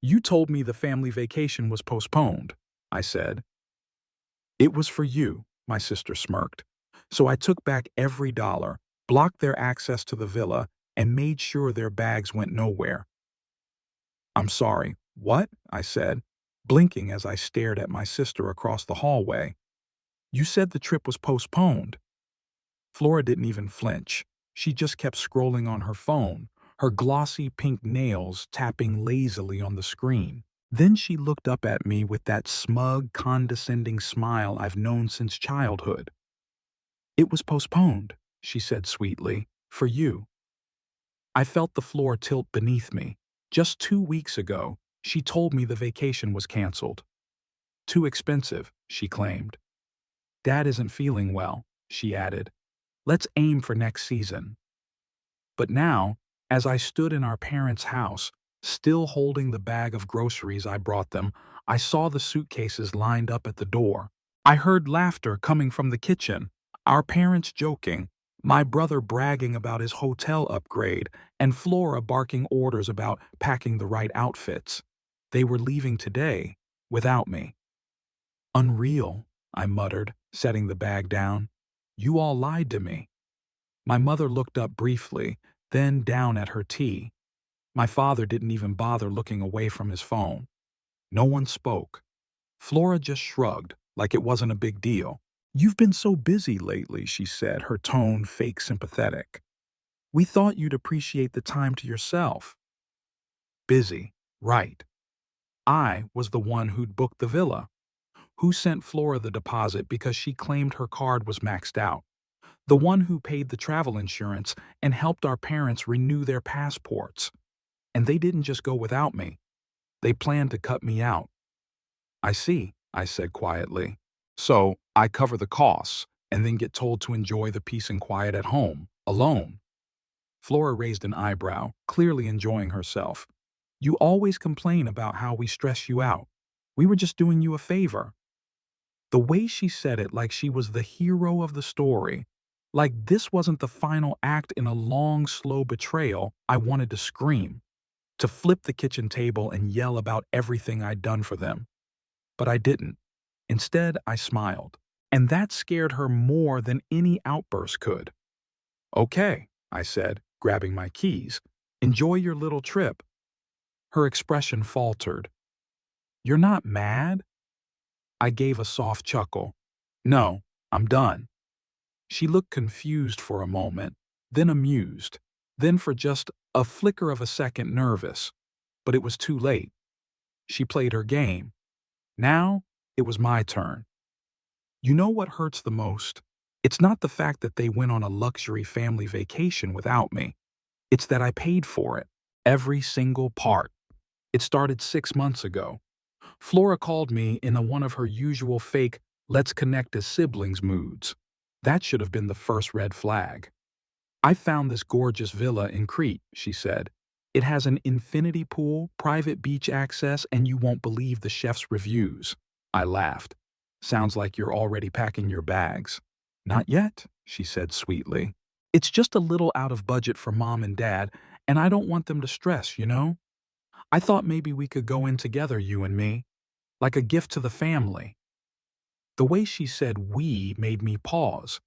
You told me the family vacation was postponed, I said. It was for you, my sister smirked. So I took back every dollar, blocked their access to the villa, and made sure their bags went nowhere. I'm sorry. What? I said, blinking as I stared at my sister across the hallway. You said the trip was postponed. Flora didn't even flinch. She just kept scrolling on her phone, her glossy pink nails tapping lazily on the screen. Then she looked up at me with that smug, condescending smile I've known since childhood. It was postponed, she said sweetly, for you. I felt the floor tilt beneath me. Just 2 weeks ago, she told me the vacation was canceled. Too expensive, she claimed. Dad isn't feeling well, she added. Let's aim for next season. But now, as I stood in our parents' house, still holding the bag of groceries I brought them, I saw the suitcases lined up at the door. I heard laughter coming from the kitchen, our parents joking, my brother bragging about his hotel upgrade, and Flora barking orders about packing the right outfits. They were leaving today, without me. Unreal, I muttered, setting the bag down. You all lied to me. My mother looked up briefly, then down at her tea. My father didn't even bother looking away from his phone. No one spoke. Flora just shrugged, like it wasn't a big deal. You've been so busy lately, she said, her tone fake sympathetic. We thought you'd appreciate the time to yourself. Busy, right. I was the one who'd booked the villa. Who sent Flora the deposit because she claimed her card was maxed out? The one who paid the travel insurance and helped our parents renew their passports. And they didn't just go without me. They planned to cut me out. I see, I said quietly. So I cover the costs and then get told to enjoy the peace and quiet at home, alone. Flora raised an eyebrow, clearly enjoying herself. You always complain about how we stress you out. We were just doing you a favor. The way she said it like she was the hero of the story, like this wasn't the final act in a long, slow betrayal, I wanted to scream, to flip the kitchen table and yell about everything I'd done for them. But I didn't. Instead, I smiled. And that scared her more than any outburst could. Okay, I said, grabbing my keys. Enjoy your little trip. Her expression faltered. You're not mad? I gave a soft chuckle. No, I'm done. She looked confused for a moment, then amused, then for just a flicker of a second nervous. But it was too late. She played her game. Now, it was my turn. You know what hurts the most? It's not the fact that they went on a luxury family vacation without me. It's that I paid for it. Every single part. It started 6 months ago. Flora called me in one of her usual fake, let's connect as siblings moods. That should have been the first red flag. I found this gorgeous villa in Crete, she said. It has an infinity pool, private beach access, and you won't believe the chef's reviews. I laughed. Sounds like you're already packing your bags. Not yet, she said sweetly. It's just a little out of budget for mom and dad, and I don't want them to stress, you know? I thought maybe we could go in together, you and me, like a gift to the family. The way she said we made me pause,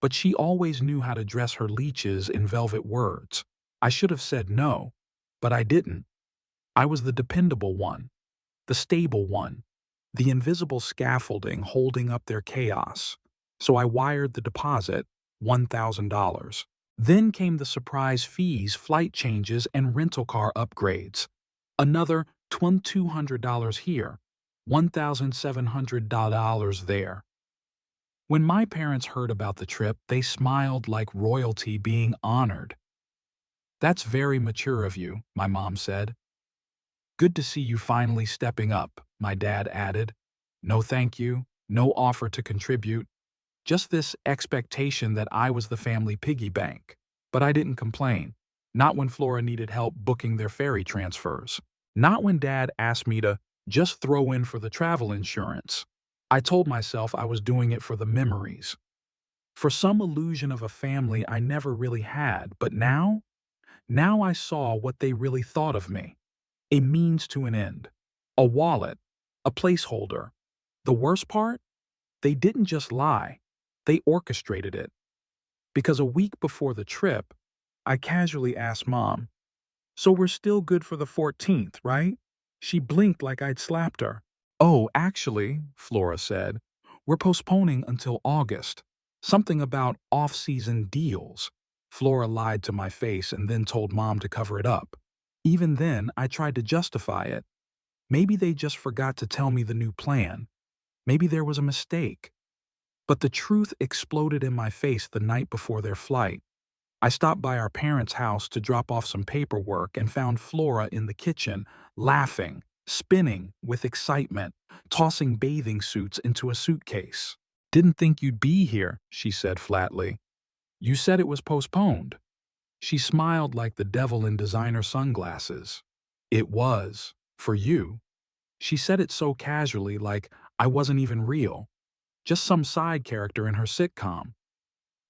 but she always knew how to dress her leeches in velvet words. I should have said no, but I didn't. I was the dependable one, the stable one, the invisible scaffolding holding up their chaos. So I wired the deposit, $1,000. Then came the surprise fees, flight changes, and rental car upgrades. Another $2,200 here, $1,700 there. When my parents heard about the trip, they smiled like royalty being honored. That's very mature of you, my mom said. Good to see you finally stepping up, my dad added. No thank you, no offer to contribute, just this expectation that I was the family piggy bank. But I didn't complain. Not when Flora needed help booking their ferry transfers. Not when Dad asked me to just throw in for the travel insurance. I told myself I was doing it for the memories. For some illusion of a family I never really had, but now I saw what they really thought of me. A means to an end. A wallet. A placeholder. The worst part? They didn't just lie. They orchestrated it. Because a week before the trip, I casually asked Mom, "So we're still good for the 14th, right?" She blinked like I'd slapped her. "Oh, actually," Flora said, "we're postponing until August. Something about off-season deals." Flora lied to my face and then told Mom to cover it up. Even then, I tried to justify it. Maybe they just forgot to tell me the new plan. Maybe there was a mistake. But the truth exploded in my face the night before their flight. I stopped by our parents' house to drop off some paperwork and found Flora in the kitchen, laughing, spinning with excitement, tossing bathing suits into a suitcase. "Didn't think you'd be here," she said flatly. "You said it was postponed." She smiled like the devil in designer sunglasses. "It was. For you." She said it so casually, like I wasn't even real, just some side character in her sitcom.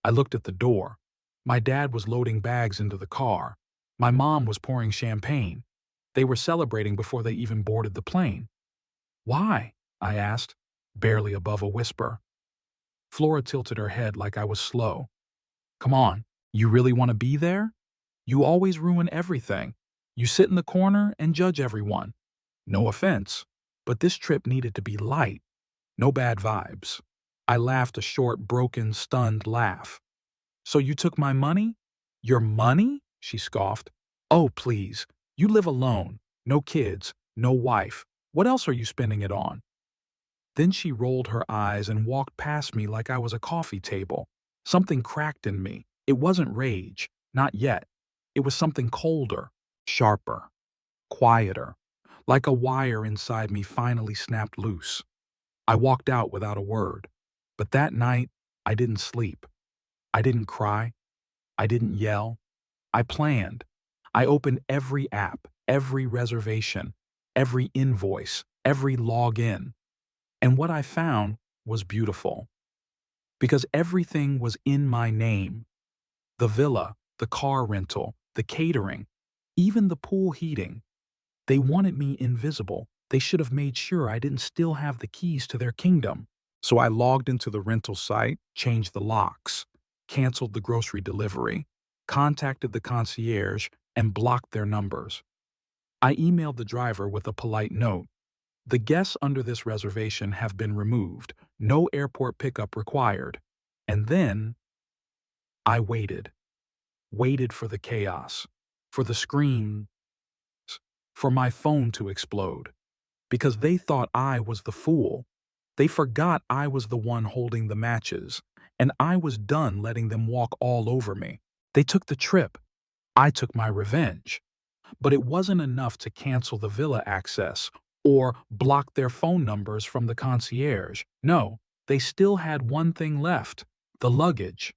I looked at the door. My dad was loading bags into the car. My mom was pouring champagne. They were celebrating before they even boarded the plane. "Why?" I asked, barely above a whisper. Flora tilted her head like I was slow. "Come on, you really want to be there? You always ruin everything. You sit in the corner and judge everyone. No offense, but this trip needed to be light. No bad vibes." I laughed a short, broken, stunned laugh. "So you took my money?" "Your money?" she scoffed. "Oh, please. You live alone. No kids. No wife. What else are you spending it on?" Then she rolled her eyes and walked past me like I was a coffee table. Something cracked in me. It wasn't rage. Not yet. It was something colder, sharper, quieter, like a wire inside me finally snapped loose. I walked out without a word. But that night, I didn't sleep. I didn't cry. I didn't yell. I planned. I opened every app, every reservation, every invoice, every login. And what I found was beautiful. Because everything was in my name. The villa, the car rental, the catering, even the pool heating. They wanted me invisible. They should have made sure I didn't still have the keys to their kingdom. So I logged into the rental site, changed the locks, canceled the grocery delivery, contacted the concierge, and blocked their numbers. I emailed the driver with a polite note. "The guests under this reservation have been removed. No airport pickup required." And then I waited. Waited for the chaos, for the screams, for my phone to explode. Because they thought I was the fool. They forgot I was the one holding the matches, and I was done letting them walk all over me. They took the trip. I took my revenge. But it wasn't enough to cancel the villa access or block their phone numbers from the concierge. No, they still had one thing left: the luggage.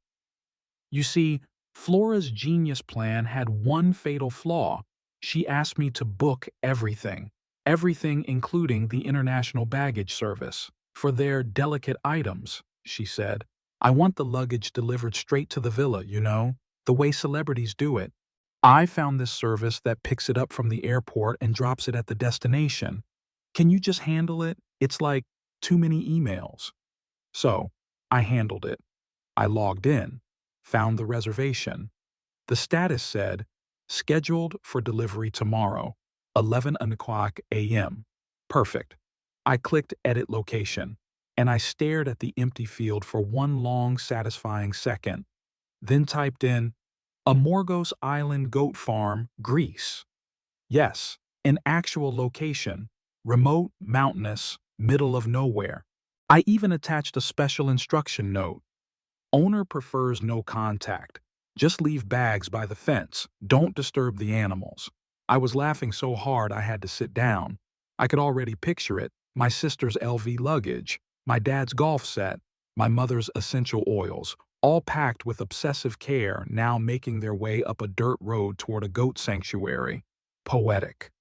You see, Flora's genius plan had one fatal flaw. She asked me to book everything. Everything including the international baggage service. For their delicate items, she said. "I want the luggage delivered straight to the villa, the way celebrities do it. I found this service that picks it up from the airport and drops it at the destination. Can you just handle it? It's like too many emails." So, I handled it. I logged in, found the reservation. The status said, "Scheduled for delivery tomorrow, 11 o'clock a.m. Perfect. I clicked Edit Location, and I stared at the empty field for one long, satisfying second, then typed in, "Amorgos Island Goat Farm, Greece." Yes, an actual location, remote, mountainous, middle of nowhere. I even attached a special instruction note. "Owner prefers no contact. Just leave bags by the fence. Don't disturb the animals." I was laughing so hard I had to sit down. I could already picture it: my sister's LV luggage, my dad's golf set, my mother's essential oils, all packed with obsessive care, now making their way up a dirt road toward a goat sanctuary. Poetic.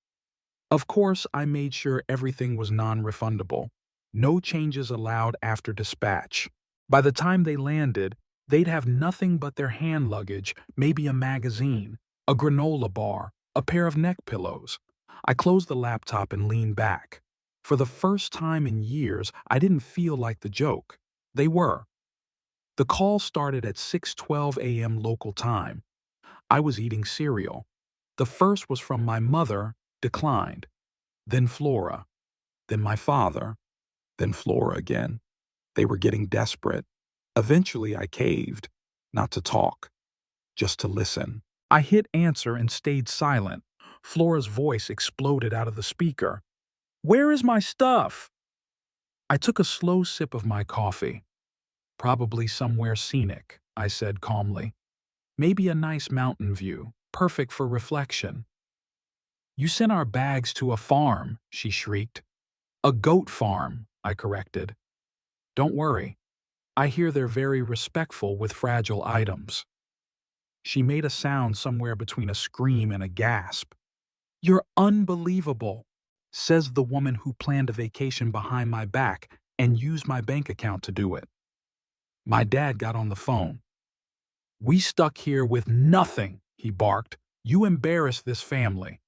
Of course, I made sure everything was non-refundable. No changes allowed after dispatch. By the time they landed, they'd have nothing but their hand luggage, maybe a magazine, a granola bar, a pair of neck pillows. I closed the laptop and leaned back. For the first time in years, I didn't feel like the joke. They were. The call started at 6:12 a.m. local time. I was eating cereal. The first was from my mother, declined. Then Flora. Then my father. Then Flora again. They were getting desperate. Eventually, I caved. Not to talk, just to listen. I hit answer and stayed silent. Flora's voice exploded out of the speaker. "Where is my stuff?" I took a slow sip of my coffee. "Probably somewhere scenic," I said calmly. "Maybe a nice mountain view, perfect for reflection." "You sent our bags to a farm," she shrieked. "A goat farm," I corrected. "Don't worry. I hear they're very respectful with fragile items." She made a sound somewhere between a scream and a gasp. "You're unbelievable," says the woman who planned a vacation behind my back and used my bank account to do it. My dad got on the phone. "We stuck here with nothing," he barked. "You embarrassed this family."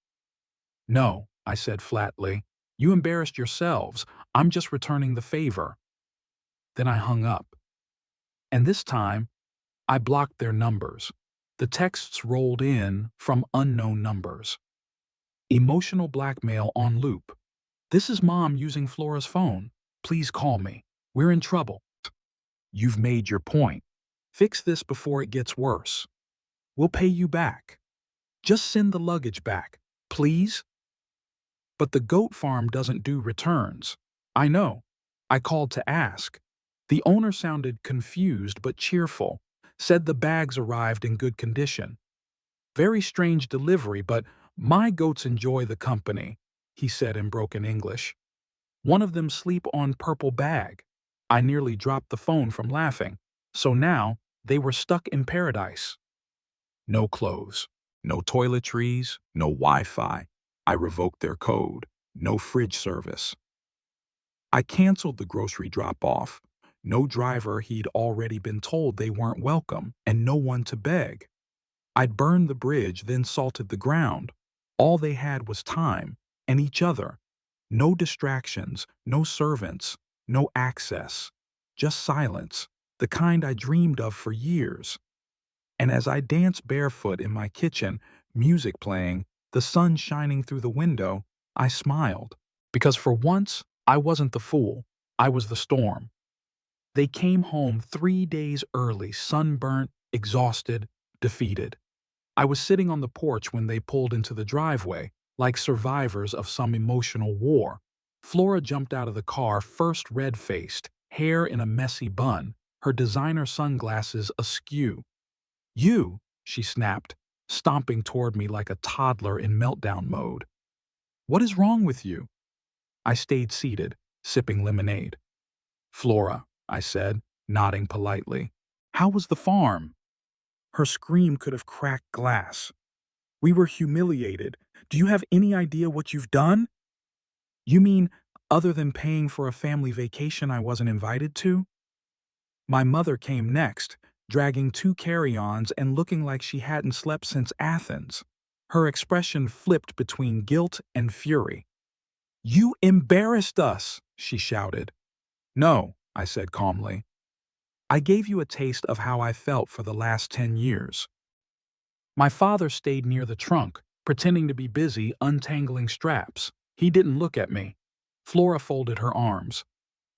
"No," I said flatly. "You embarrassed yourselves. I'm just returning the favor." Then I hung up. And this time, I blocked their numbers. The texts rolled in from unknown numbers. Emotional blackmail on loop. "This is Mom using Flora's phone. Please call me. We're in trouble." "You've made your point. Fix this before it gets worse. We'll pay you back. Just send the luggage back, please." "But the goat farm doesn't do returns." "I know. I called to ask." The owner sounded confused but cheerful, said the bags arrived in good condition. "Very strange delivery, but my goats enjoy the company," he said in broken English. "One of them sleep on purple bag." I nearly dropped the phone from laughing. So now they were stuck in paradise. No clothes, no toiletries, no Wi-Fi. I revoked their code. No fridge service. I canceled the grocery drop-off. No driver, he'd already been told they weren't welcome, and no one to beg. I'd burned the bridge, then salted the ground. All they had was time, and each other. No distractions, no servants, no access. Just silence, the kind I dreamed of for years. And as I danced barefoot in my kitchen, music playing, the sun shining through the window, I smiled. Because for once, I wasn't the fool. I was the storm. They came home 3 days early, sunburnt, exhausted, defeated. I was sitting on the porch when they pulled into the driveway, like survivors of some emotional war. Flora jumped out of the car, first red-faced, hair in a messy bun, her designer sunglasses askew. "You," she snapped, stomping toward me like a toddler in meltdown mode. "What is wrong with you?" I stayed seated, sipping lemonade. "Flora," I said, nodding politely. "How was the farm?" Her scream could have cracked glass. "We were humiliated. Do you have any idea what you've done?" "You mean, other than paying for a family vacation I wasn't invited to?" My mother came next, dragging 2 carry-ons and looking like she hadn't slept since Athens. Her expression flipped between guilt and fury. "You embarrassed us!" she shouted. "No," I said calmly. "I gave you a taste of how I felt for the last 10 years. My father stayed near the trunk, pretending to be busy untangling straps. He didn't look at me." Flora folded her arms.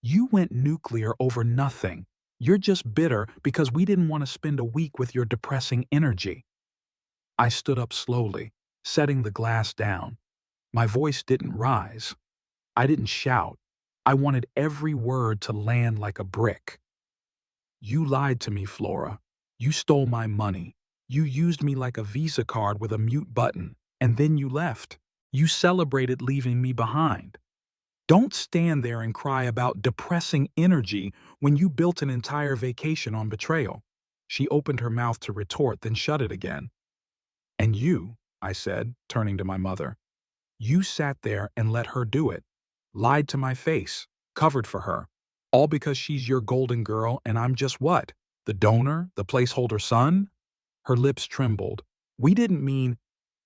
"You went nuclear over nothing. You're just bitter because we didn't want to spend a week with your depressing energy." I stood up slowly, setting the glass down. My voice didn't rise. I didn't shout. I wanted every word to land like a brick. "You lied to me, Flora. You stole my money. You used me like a Visa card with a mute button, and then you left. You celebrated leaving me behind. Don't stand there and cry about depressing energy when you built an entire vacation on betrayal." She opened her mouth to retort, then shut it again. "And you," I said, turning to my mother, "you sat there and let her do it. Lied to my face, covered for her. All because she's your golden girl and I'm just what? The donor? The placeholder son?" Her lips trembled. "We didn't mean—"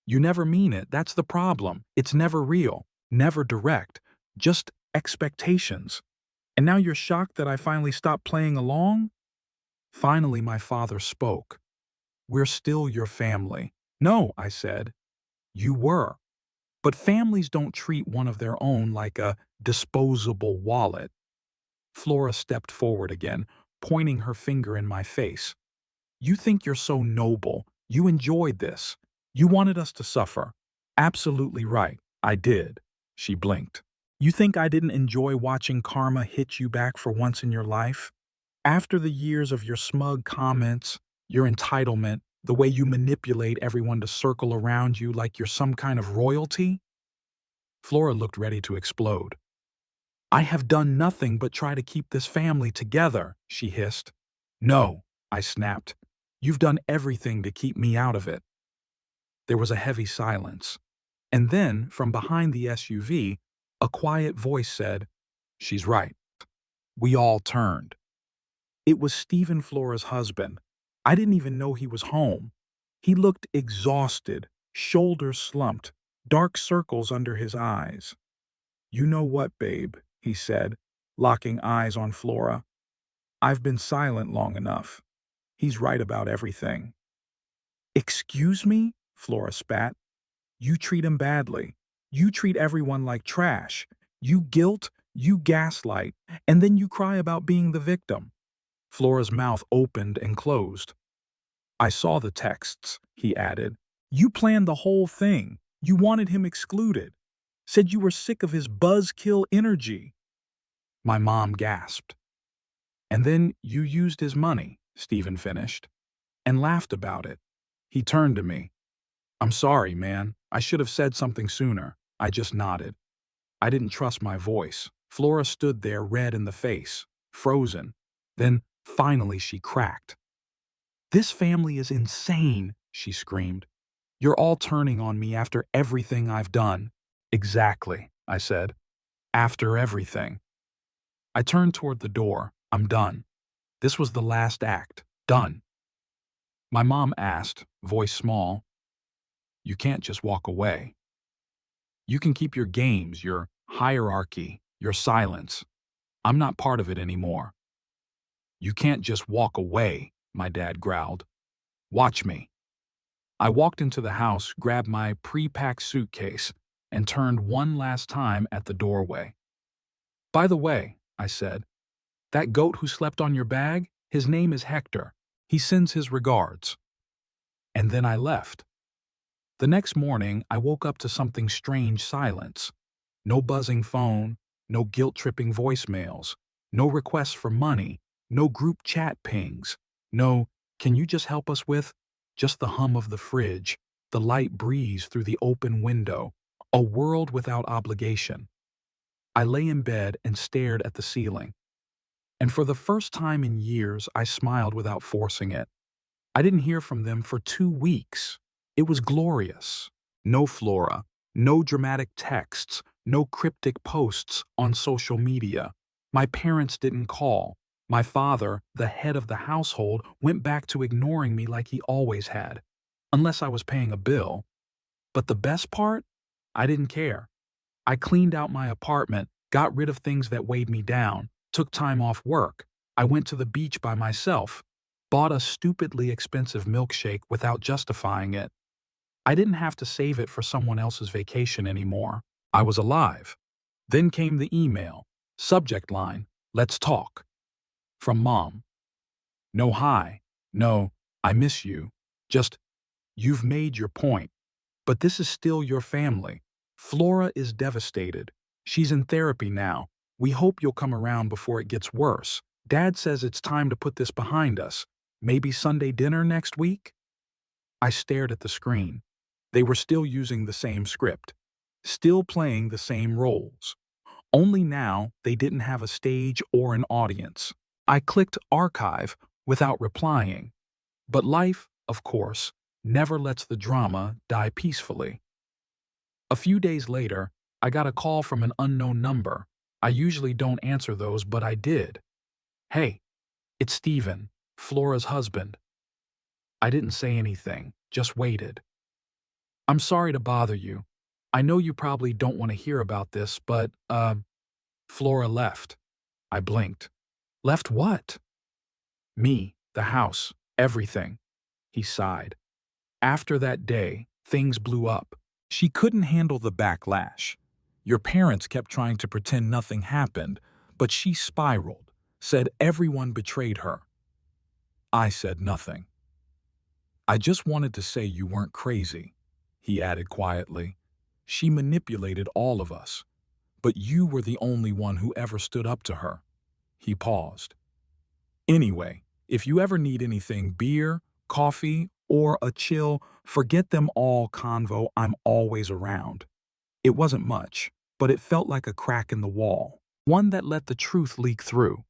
You never mean it, that's the problem. It's never real, never direct, just expectations. And now you're shocked that I finally stopped playing along? Finally, my father spoke. We're still your family. No, I said. You were. But families don't treat one of their own like a disposable wallet. Flora stepped forward again, pointing her finger in my face. You think you're so noble. You enjoyed this. You wanted us to suffer. Absolutely right. I did. She blinked. You think I didn't enjoy watching karma hit you back for once in your life? After the years of your smug comments, your entitlement, the way you manipulate everyone to circle around you like you're some kind of royalty? Flora looked ready to explode. I have done nothing but try to keep this family together, she hissed. No, I snapped. You've done everything to keep me out of it. There was a heavy silence. And then, from behind the SUV, a quiet voice said, She's right. We all turned. It was Stephen Flora's husband. I didn't even know he was home. He looked exhausted, shoulders slumped, dark circles under his eyes. You know what, babe, he said, locking eyes on Flora. I've been silent long enough. He's right about everything. Excuse me? Flora spat. You treat him badly. You treat everyone like trash. You guilt, you gaslight, and then you cry about being the victim. Flora's mouth opened and closed. I saw the texts, he added. You planned the whole thing. You wanted him excluded. Said you were sick of his buzzkill energy. My mom gasped. And then you used his money, Stephen finished, and laughed about it. He turned to me. I'm sorry, man. I should have said something sooner. I just nodded. I didn't trust my voice. Flora stood there red in the face, frozen. Then, finally, she cracked. This family is insane, she screamed. You're all turning on me after everything I've done. Exactly, I said. After everything. I turned toward the door. I'm done. This was the last act. Done. My mom asked, voice small, You can't just walk away. You can keep your games, your hierarchy, your silence. I'm not part of it anymore. You can't just walk away, my dad growled. Watch me. I walked into the house, grabbed my pre-packed suitcase, and turned one last time at the doorway. By the way, I said, that goat who slept on your bag, his name is Hector. He sends his regards. And then I left. The next morning, I woke up to something strange silence. No buzzing phone, no guilt-tripping voicemails, no requests for money, no group chat pings, no, can you just help us with? Just the hum of the fridge, the light breeze through the open window, a world without obligation. I lay in bed and stared at the ceiling. And for the first time in years, I smiled without forcing it. I didn't hear from them for 2 weeks. It was glorious. No Flora, no dramatic texts, no cryptic posts on social media. My parents didn't call. My father, the head of the household, went back to ignoring me like he always had, unless I was paying a bill. But the best part? I didn't care. I cleaned out my apartment, got rid of things that weighed me down, took time off work. I went to the beach by myself, bought a stupidly expensive milkshake without justifying it. I didn't have to save it for someone else's vacation anymore. I was alive. Then came the email. Subject line, let's talk. From Mom. No hi. No, I miss you. Just, you've made your point. But this is still your family. Flora is devastated. She's in therapy now. We hope you'll come around before it gets worse. Dad says it's time to put this behind us. Maybe Sunday dinner next week? I stared at the screen. They were still using the same script, still playing the same roles. Only now they didn't have a stage or an audience. I clicked archive without replying. But life, of course, never lets the drama die peacefully. A few days later, I got a call from an unknown number. I usually don't answer those, but I did. Hey, it's Stephen, Flora's husband. I didn't say anything, just waited. I'm sorry to bother you. I know you probably don't want to hear about this, but, Flora left. I blinked. Left what? Me, the house, everything. He sighed. After that day, things blew up. She couldn't handle the backlash. Your parents kept trying to pretend nothing happened, but she spiraled, said everyone betrayed her. I said nothing. I just wanted to say you weren't crazy, he added quietly. She manipulated all of us, but you were the only one who ever stood up to her. He paused. Anyway, if you ever need anything, beer, coffee, or a chill, forget them all convo, I'm always around. It wasn't much, but it felt like a crack in the wall, one that let the truth leak through.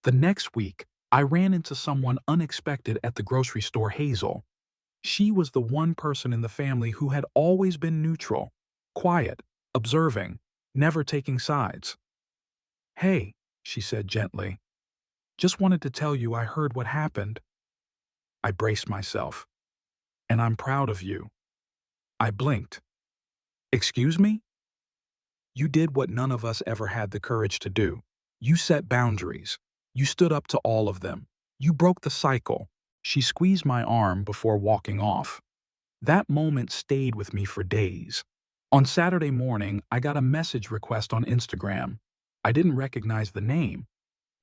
The next week, I ran into someone unexpected at the grocery store, Hazel. She was the one person in the family who had always been neutral, quiet, observing, never taking sides. Hey, she said gently, just wanted to tell you I heard what happened. I braced myself. And I'm proud of you. I blinked. Excuse me? You did what none of us ever had the courage to do. You set boundaries. You stood up to all of them. You broke the cycle. She squeezed my arm before walking off. That moment stayed with me for days. On Saturday morning, I got a message request on Instagram. I didn't recognize the name.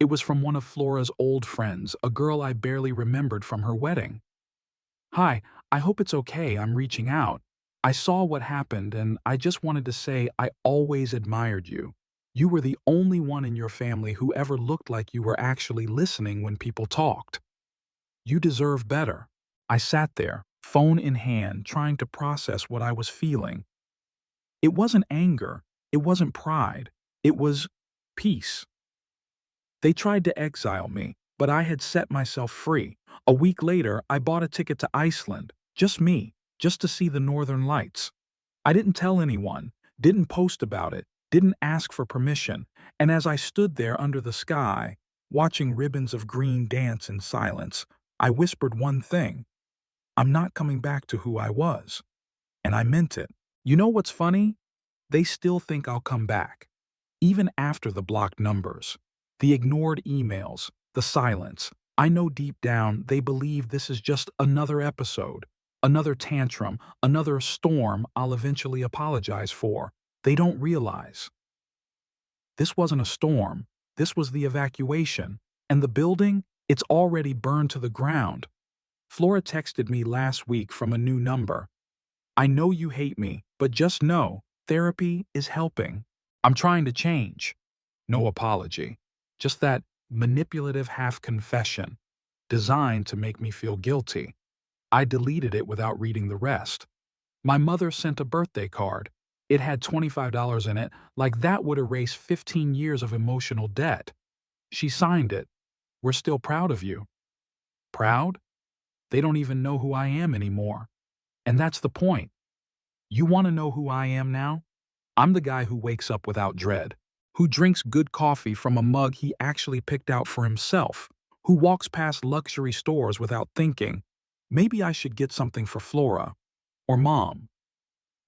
It was from one of Flora's old friends, a girl I barely remembered from her wedding. Hi, I hope it's okay, I'm reaching out. I saw what happened and I just wanted to say I always admired you. You were the only one in your family who ever looked like you were actually listening when people talked. You deserve better. I sat there, phone in hand, trying to process what I was feeling. It wasn't anger. It wasn't pride. It was peace. They tried to exile me, but I had set myself free. A week later, I bought a ticket to Iceland. Just me, just to see the northern lights. I didn't tell anyone, didn't post about it, didn't ask for permission, and as I stood there under the sky, watching ribbons of green dance in silence, I whispered one thing. I'm not coming back to who I was. And I meant it. You know what's funny? They still think I'll come back. Even after the blocked numbers, the ignored emails, the silence. I know deep down they believe this is just another episode, another tantrum, another storm I'll eventually apologize for. They don't realize. This wasn't a storm. This was the evacuation. And the building, it's already burned to the ground. Flora texted me last week from a new number. I know you hate me, but just know, therapy is helping. I'm trying to change. No apology. Just that manipulative half-confession, designed to make me feel guilty. I deleted it without reading the rest. My mother sent a birthday card. It had $25 in it, like that would erase 15 years of emotional debt. She signed it. We're still proud of you. Proud? They don't even know who I am anymore. And that's the point. You want to know who I am now? I'm the guy who wakes up without dread, who drinks good coffee from a mug he actually picked out for himself, who walks past luxury stores without thinking, maybe I should get something for Flora or Mom.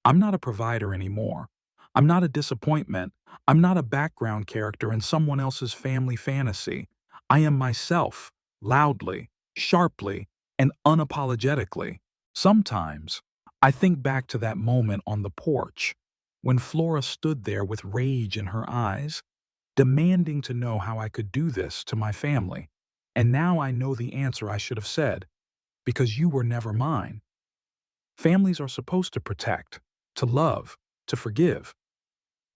I'm not a provider anymore. I'm not a disappointment. I'm not a background character in someone else's family fantasy. I am myself, loudly, sharply, and unapologetically. Sometimes, I think back to that moment on the porch, when Flora stood there with rage in her eyes, demanding to know how I could do this to my family. And now I know the answer I should have said, because you were never mine. Families are supposed to protect, to love, to forgive.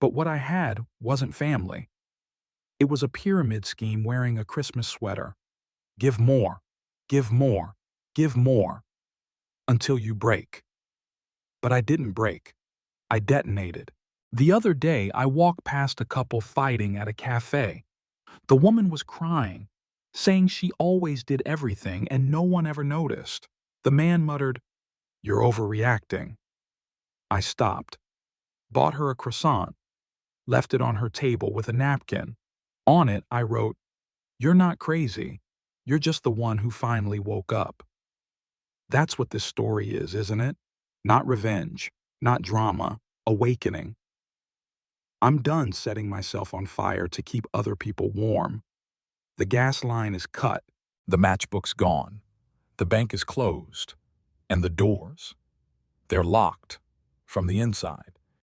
But what I had wasn't family. It was a pyramid scheme wearing a Christmas sweater. Give more, give more, give more, until you break. But I didn't break. I detonated. The other day, I walked past a couple fighting at a cafe. The woman was crying, saying she always did everything and no one ever noticed. The man muttered, "You're overreacting." I stopped, bought her a croissant, left it on her table with a napkin. On it, I wrote, "You're not crazy. You're just the one who finally woke up." That's what this story is, isn't it? Not revenge, not drama, awakening. I'm done setting myself on fire to keep other people warm. The gas line is cut. The matchbook's gone. The bank is closed. And the doors, they're locked from the inside.